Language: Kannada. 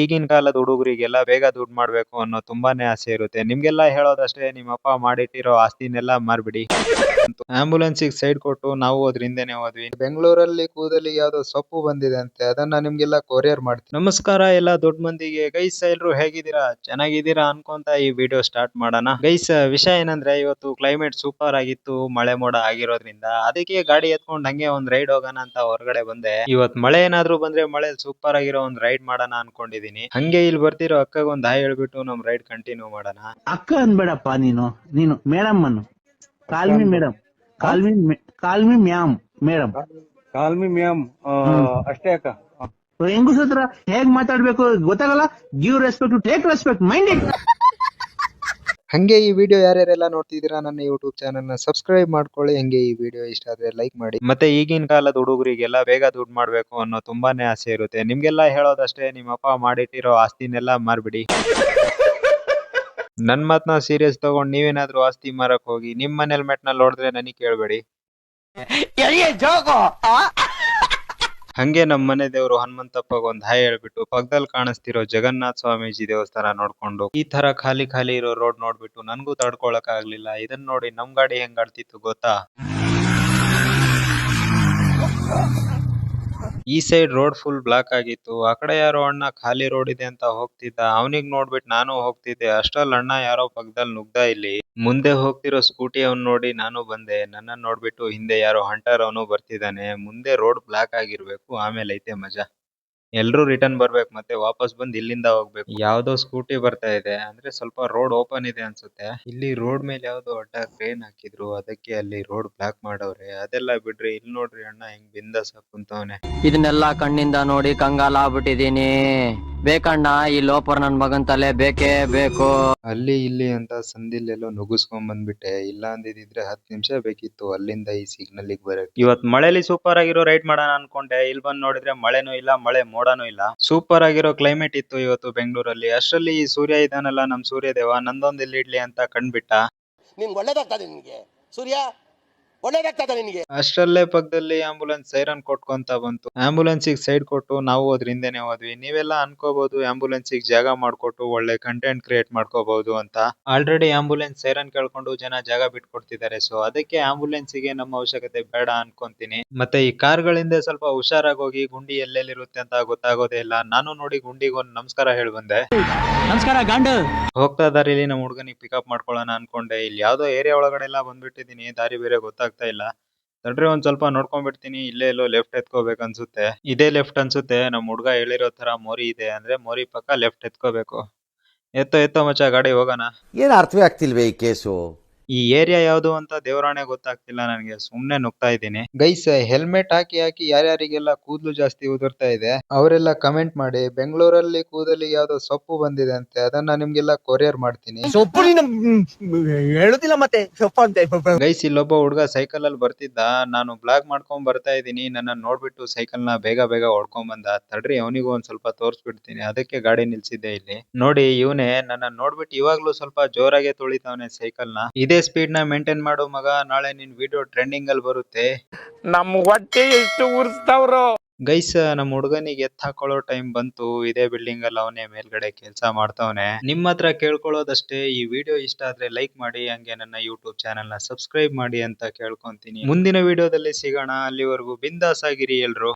ಈಗಿನ ಕಾಲದ ಹುಡುಗರಿಗೆಲ್ಲ ಬೇಗ ದುಡ್ಡು ಮಾಡ್ಬೇಕು ಅನ್ನೋ ತುಂಬಾನೇ ಆಸೆ ಇರುತ್ತೆ. ನಿಮ್ಗೆಲ್ಲ ಹೇಳೋದಷ್ಟೇ, ನಿಮ್ಮಪ್ಪ ಮಾಡಿಟ್ಟಿರೋ ಆಸ್ತಿನೆಲ್ಲ ಮಾರ್ಬಿಡಿ. ಆಂಬ್ಯುಲೆನ್ಸಿಗೆ ಸೈಡ್ ಕೊಟ್ಟು ನಾವು ಅದ್ರ ಹಿಂದೆನೆ ಹೋದ್ವಿ. ಬೆಂಗಳೂರಲ್ಲಿ ಕೂದಲಿಗೆ ಯಾವ್ದೋ ಸೊಪ್ಪು ಬಂದಿದೆ ಅಂತೆ, ಅದನ್ನ ನಿಮ್ಗೆಲ್ಲ ಕೊರಿಯರ್ ಮಾಡ್ತೀನಿ. ನಮಸ್ಕಾರ ಎಲ್ಲ ದೊಡ್ಡ ಮಂದಿಗೆ. ಗೈಸ್ ಎಲ್ರು ಹೇಗಿದ್ದೀರಾ? ಚೆನ್ನಾಗಿದ್ದೀರಾ ಅನ್ಕೊಂತ ಈ ವಿಡಿಯೋ ಸ್ಟಾರ್ಟ್ ಮಾಡೋಣ. ಗೈಸ್ ವಿಷಯ ಏನಂದ್ರೆ, ಇವತ್ತು ಕ್ಲೈಮೇಟ್ ಸೂಪರ್ ಆಗಿತ್ತು, ಮಳೆ ಮೋಡ ಆಗಿರೋದ್ರಿಂದ ಅದಕ್ಕೆ ಗಾಡಿ ಎತ್ಕೊಂಡು ಹಂಗೆ ಒಂದ್ ರೈಡ್ ಹೋಗೋಣ ಅಂತ ಹೊರಗಡೆ ಬಂದೆ. ಇವತ್ ಮಳೆ ಏನಾದ್ರು ಬಂದ್ರೆ ಮಳೆ ಸೂಪರ್ ಆಗಿರೋ ಒಂದ್ ರೈಡ್ ಮಾಡೋಣ ಅನ್ಕೊಂಡಿದೀನಿ. ಹಂಗೆ ಇಲ್ಲಿ ಬರ್ತಿರೋ ಅಕ್ಕಗ್ ಒಂದ್ ಹಾಯ್ ಹೇಳ್ಬಿಟ್ಟು ನಮ್ ರೈಡ್ ಕಂಟಿನ್ಯೂ ಮಾಡೋಣ. ಅಕ್ಕ ಅನ್ಬೇಡಪ್ಪ, ನೀನು ಮೇಡಮ್ ಅನ್ನು. Call me madam, call me ma'am madam, call me ma'am ಅಷ್ಟೇ ಅಕ್ಕ. ಹೆಂಗಸ ಹತ್ರ ಹೇಗ್ ಮಾತಾಡ್ಬೇಕು ಗೊತ್ತಾಗಲ್ಲ. Give respect, take respect, mind it. ಹಂಗೆ ಈ ವಿಡಿಯೋ ಯಾರ್ಯಾರೆಲ್ಲ ನೋಡ್ತಿದ್ದೀರಾ ನನ್ನ ಯೂಟ್ಯೂಬ್ ಚಾನಲ್ ನ ಸಬ್ಸ್ಕ್ರೈಬ್ ಮಾಡ್ಕೊಳ್ಳಿ. ಹಂಗೆ ಈ ವಿಡಿಯೋ ಇಷ್ಟ ಆದ್ರೆ ಲೈಕ್ ಮಾಡಿ. ಮತ್ತೆ ಈಗಿನ ಕಾಲದ ಹುಡುಗರಿಗೆಲ್ಲ ಬೇಗ ದುಡ್ಡು ಮಾಡ್ಬೇಕು ಅನ್ನೋ ತುಂಬಾನೇ ಆಸೆ ಇರುತ್ತೆ. ನಿಮ್ಗೆಲ್ಲ ಹೇಳೋದಷ್ಟೇ, ನಿಮ್ಮಪ್ಪ ಮಾಡಿಟ್ಟಿರೋ ಆಸ್ತಿನೆಲ್ಲ ಮಾರ್ಬಿಡಿ. ನನ್ ಮಾತ್ನ ಸೀರಿಯಸ್ ತಗೊಂಡ್ ನೀವೇನಾದ್ರೂ ಆಸ್ತಿ ಮಾರಕ್ ಹೋಗಿ ನಿಮ್ ಮನೇಲಿ ಮೆಟ್ನಲ್ಲಿ ನೋಡಿದ್ರೆ ನನಗೆ ಕೇಳ್ಬೇಡಿ. ಹಂಗೆ ನಮ್ ಮನೆ ದೇವ್ರು ಹನುಮಂತಪ್ಪಗ್ ಒಂದ್ ಹಾಯ್ ಹೇಳ್ಬಿಟ್ಟು ಪಕ್ಕದಲ್ಲಿ ಕಾಣಿಸ್ತಿರೋ ಜಗನ್ನಾಥ ಸ್ವಾಮೀಜಿ ದೇವಸ್ಥಾನ ನೋಡ್ಕೊಂಡು ಈ ತರ ಖಾಲಿ ಖಾಲಿ ಇರೋ ರೋಡ್ ನೋಡ್ಬಿಟ್ಟು ನನ್ಗೂ ತಡ್ಕೊಳಕ್ ಆಗ್ಲಿಲ್ಲ. ಇದನ್ ನೋಡಿ ನಮ್ ಗಾಡಿ ಹೆಂಗ್ ಆಡ್ತಿತ್ತು ಗೊತ್ತಾ? ಈ ಸೈಡ್ ರೋಡ್ ಫುಲ್ ಬ್ಲಾಕ್ ಆಗಿತ್ತು. ಆ ಕಡೆ ಯಾರೋ ಅಣ್ಣ ಖಾಲಿ ರೋಡ್ ಇದೆ ಅಂತ ಹೋಗ್ತಿದ್ದ. ಅವನಿಗ್ ನೋಡ್ಬಿಟ್ಟು ನಾನು ಹೋಗ್ತಿದ್ದೆ. ಅಷ್ಟ್ರಲ್ಲಿ ಅಣ್ಣ ಯಾರೋ ಪಕ್ಕದಲ್ಲಿ ನುಗ್ದ. ಇಲ್ಲಿ ಮುಂದೆ ಹೋಗ್ತಿರೋ ಸ್ಕೂಟಿ ಅವ್ನ್ ನೋಡಿ ನಾನು ಬಂದೆ. ನನ್ನ ನೋಡ್ಬಿಟ್ಟು ಹಿಂದೆ ಯಾರೋ ಹಂಟರ್ ಅವನು ಬರ್ತಿದ್ದಾನೆ. ಮುಂದೆ ರೋಡ್ ಬ್ಲಾಕ್ ಆಗಿರ್ಬೇಕು, ಆಮೇಲೆ ಐತೆ ಮಜಾ. ಎಲ್ರು ರಿಟರ್ನ್ ಬರ್ಬೇಕು, ಮತ್ತೆ ವಾಪಸ್ ಬಂದ್ ಇಲ್ಲಿಂದ ಹೋಗ್ಬೇಕು. ಯಾವ್ದೋ ಸ್ಕೂಟಿ ಬರ್ತಾ ಇದೆ, ಅಂದ್ರೆ ಸ್ವಲ್ಪ ರೋಡ್ ಓಪನ್ ಇದೆ ಅನ್ಸುತ್ತೆ. ಇಲ್ಲಿ ರೋಡ್ ಮೇಲೆ ಯಾವ್ದೋ ಅಡ್ಡ ಕ್ರೇನ್ ಹಾಕಿದ್ರು, ಅದಕ್ಕೆ ಅಲ್ಲಿ ರೋಡ್ ಬ್ಲಾಕ್ ಮಾಡವ್ರೆ. ಅದೆಲ್ಲ ಬಿಡ್ರಿ, ಇಲ್ಲಿ ನೋಡ್ರಿ ಅಣ್ಣ ಹೆಂಗ್ ಬಿಂದಾಸ್ ಕುಂತವನೆ. ಇದನ್ನೆಲ್ಲ ಕಣ್ಣಿಂದ ನೋಡಿ ಕಂಗಾಲ ಆಗ್ಬಿಟ್ಟಿದೀನಿ. ಬೇಕಣ್ಣ, ಈ ಲೋಪರ್ ನನ್ ಮಗನ್ ತಲೆ ಬೇಕೇ ಬೇಕು. ಅಲ್ಲಿ ಇಲ್ಲಿ ಅಂತ ಸಂದಿಲ್ಲೆಲ್ಲೋ ನುಗ್ಗಿಸ್ಕೊಂಡ್ ಬಂದ್ಬಿಟ್ಟೆ. ಇಲ್ಲ ಅಂದಿದ್ರೆ 10 ನಿಮಿಷ ಬೇಕಿತ್ತು ಅಲ್ಲಿಂದ ಈ ಸಿಗ್ನಲ್ ಬರಕ್. ಇವತ್ ಮಳೆಲಿ ಸೂಪರ್ ಆಗಿರೋ ರೈಡ್ ಮಾಡೋಣ ಅನ್ಕೊಂಡೆ. ಇಲ್ಲಿ ಬಂದ್ ನೋಡಿದ್ರೆ ಮಳೆನೂ ಇಲ್ಲ, ಮಳೆ ಮೋಡನೂ ಇಲ್ಲ. ಸೂಪರ್ ಆಗಿರೋ ಕ್ಲೈಮೇಟ್ ಇತ್ತು ಇವತ್ತು ಬೆಂಗಳೂರಲ್ಲಿ. ಅಷ್ಟರಲ್ಲಿ ಈ ಸೂರ್ಯ ಇದಾನಲ್ಲ, ನಮ್ ಸೂರ್ಯದೇವ, ನಂದೊಂದ್ ಇಲ್ಲಿ ಇಡ್ಲಿ ಅಂತ ಕಂಡ್ಬಿಟ್ಟ. ನಿನ್ಗೆ ಒಳ್ಳೇದಾಗ್ತದೆ, ನಿನ್ಗೆ ಸೂರ್ಯ ಒಳ್ಳೇದಾಗ್ತದೆ ನಿನ್ಗೆ. ಅಷ್ಟರಲ್ಲೇ ಪಕ್ಕದಲ್ಲಿ ಆಂಬುಲೆನ್ಸ್ ಸೈರನ್ ಕೊಟ್ಕೊಂತ ಬಂತು. ಆಂಬುಲೆನ್ಸಿಗೆ ಸೈಡ್ ಕೊಟ್ಟು ನಾವು ಅದ್ರ ಹಿಂದೆನೆ ಹೋದ್ವಿ. ನೀವೆಲ್ಲ ಅನ್ಕೋಬಹುದು ಆಂಬುಲೆನ್ಸಿಗೆ ಜಾಗ ಮಾಡ್ಕೊಟ್ಟು ಒಳ್ಳೆ ಕಂಟೆಂಟ್ ಕ್ರಿಯೇಟ್ ಮಾಡ್ಕೋಬಹುದು ಅಂತ. ಆಲ್ರೆಡಿ ಆಂಬುಲೆನ್ಸ್ ಸೈರನ್ ಕೇಳ್ಕೊಂಡು ಜನ ಜಾಗ ಬಿಟ್ಕೊಡ್ತಿದ್ದಾರೆ. ಸೊ ಅದಕ್ಕೆ ಆಂಬುಲೆನ್ಸಿಗೆ ನಮ್ಮ ಅವಶ್ಯಕತೆ ಬೇಡ ಅನ್ಕೊಂತೀನಿ. ಮತ್ತೆ ಈ ಕಾರ್ಗಳಿಂದ ಸ್ವಲ್ಪ ಹುಷಾರಾಗಿ ಹೋಗಿ, ಗುಂಡಿ ಎಲ್ಲೆಲ್ಲಿರುತ್ತೆ ಅಂತ ಗೊತ್ತಾಗೋದೇ ಇಲ್ಲ. ನಾನು ನೋಡಿ ಗುಂಡಿಗೆ ಒಂದ್ ನಮಸ್ಕಾರ ಹೇಳಿ ಬಂದೆ. ನಮಸ್ಕಾರ ಗಾಂಡು. ಹೋಗ್ತಾ ದಾರಿಲಿ ನಮ್ಮ ಹುಡುಗನಿಗೆ ಪಿಕಪ್ ಮಾಡ್ಕೊಳ್ಳೋಣ ಅನ್ಕೊಂಡೆ. ಇಲ್ಲಿ ಯಾವ್ದೋ ಏರಿಯಾ ಒಳಗಡೆ ಎಲ್ಲ ಬಂದ್ಬಿಟ್ಟಿದೀನಿ, ದಾರಿ ಬೇರೆ ಗೊತ್ತಾಗ್ತಾ ಇಲ್ಲ. ತಡ್ರಿ ಒಂದ್ ಸ್ವಲ್ಪ ನೋಡ್ಕೊಂಡ್ಬಿಡ್ತೀನಿ. ಇಲ್ಲೇ ಎಲ್ಲೋ ಲೆಫ್ಟ್ ಎತ್ಕೋಬೇಕು ಅನ್ಸುತ್ತೆ. ಇದೇ ಲೆಫ್ಟ್ ಅನ್ಸುತ್ತೆ. ನಮ್ ಹುಡ್ಗ ಹೇಳಿರೋ ತರ ಮೋರಿ ಇದೆ, ಅಂದ್ರೆ ಮೋರಿ ಪಕ್ಕ ಲೆಫ್ಟ್ ಎತ್ಕೋಬೇಕು. ಎತ್ತೋ ಮಚ್ಚ, ಗಾಡಿ ಹೋಗೋಣ. ಏನ್ ಅರ್ಥವೇ ಆಗ್ತಿಲ್ವೇ ಈ ಕೇಸು? ಈ ಏರಿಯಾ ಯಾವ್ದು ಅಂತ ದೇವರಾಣೆ ಗೊತ್ತಾಗ್ತಿಲ್ಲ ನನಗೆ, ಸುಮ್ನೆ ನುಗ್ತಾ ಇದ್ದೀನಿ. ಗೈಸ್ ಹೆಲ್ಮೆಟ್ ಹಾಕಿ ಯಾರ್ಯಾರಿಗೆಲ್ಲ ಕೂದಲು ಜಾಸ್ತಿ ಉದುರ್ತಾ ಇದೆ ಅವರೆಲ್ಲ ಕಮೆಂಟ್ ಮಾಡಿ. ಬೆಂಗಳೂರಲ್ಲಿ ಕೂದಲಿಗೆ ಯಾವ್ದೋ ಸೊಪ್ಪು ಬಂದಿದೆ ಅಂತೆ, ಅದನ್ನ ನಿಮ್ಗೆಲ್ಲ ಕೊರಿಯರ್ ಮಾಡ್ತೀನಿ. ಸೊಪ್ಪು ಹೇಳುದಿಲ್ಲ ಮತ್ತೆ ಸೊಪ್ಪು ಅಂತ. ಗೈಸ್ ಇಲ್ಲೊಬ್ಬ ಹುಡ್ಗ ಸೈಕಲ್ ಅಲ್ಲಿ ಬರ್ತಿದ್ದ. ನಾನು ಬ್ಲಾಗ್ ಮಾಡ್ಕೊಂಡ್ ಬರ್ತಾ ಇದೀನಿ. ನನ್ನ ನೋಡ್ಬಿಟ್ಟು ಸೈಕಲ್ ನ ಬೇಗ ಬೇಗ ಹೊಡ್ಕೊಂಡ್ ಬಂದ. ತಡ್ರಿ ಅವನಿಗೂ ಒಂದ್ ಸ್ವಲ್ಪ ತೋರ್ಸ್ಬಿಡ್ತೀನಿ, ಅದಕ್ಕೆ ಗಾಡಿ ನಿಲ್ಸಿದ್ದೆ ಇಲ್ಲಿ. ನೋಡಿ ಇವನೇ ನನ್ನ ನೋಡ್ಬಿಟ್ಟು ಇವಾಗ್ಲೂ ಸ್ವಲ್ಪ ಜೋರಾಗೆ ತುಳಿತಾವನೆ ಸೈಕಲ್ ನ. ಇದೇ ಸ್ಪೀಡ್ ನ ಮೇಂಟೈನ್ ಮಾಡು ಮಗ, ನಾಳೆ ನಿನ್ ವಿಡಿಯೋ ಟ್ರೆಂಡಿಂಗ್ ಅಲ್ಲಿ ಬರುತ್ತೆ. ನಮ್ ಹೊಟ್ಟೆ ಎಷ್ಟು ಉರ್ಸ್ತಾವ್ರು. ಗೈಸ್ ನಮ್ ಹುಡುಗನಿಗೆ ಎತ್ ಹಾಕೊಳ್ಳೋ ಟೈಮ್ ಬಂತು. ಇದೇ ಬಿಲ್ಡಿಂಗ್ ಅಲ್ಲಿ ಅವನೇ ಮೇಲ್ಗಡೆ ಕೆಲಸ ಮಾಡ್ತಾವನೆ. ನಿಮ್ ಹತ್ರ ಕೇಳ್ಕೊಳ್ಳೋದಷ್ಟೇ, ಈ ವಿಡಿಯೋ ಇಷ್ಟ ಆದ್ರೆ ಲೈಕ್ ಮಾಡಿ, ಹಂಗೆ ನನ್ನ ಯೂಟ್ಯೂಬ್ ಚಾನಲ್ ನ ಸಬ್ಸ್ಕ್ರೈಬ್ ಮಾಡಿ ಅಂತ ಕೇಳ್ಕೊಂತೀನಿ. ಮುಂದಿನ ವಿಡಿಯೋದಲ್ಲಿ ಸಿಗೋಣ. ಅಲ್ಲಿವರೆಗೂ ಬಿಂದಾಸ್ ಆಗಿರಿ ಎಲ್ರು.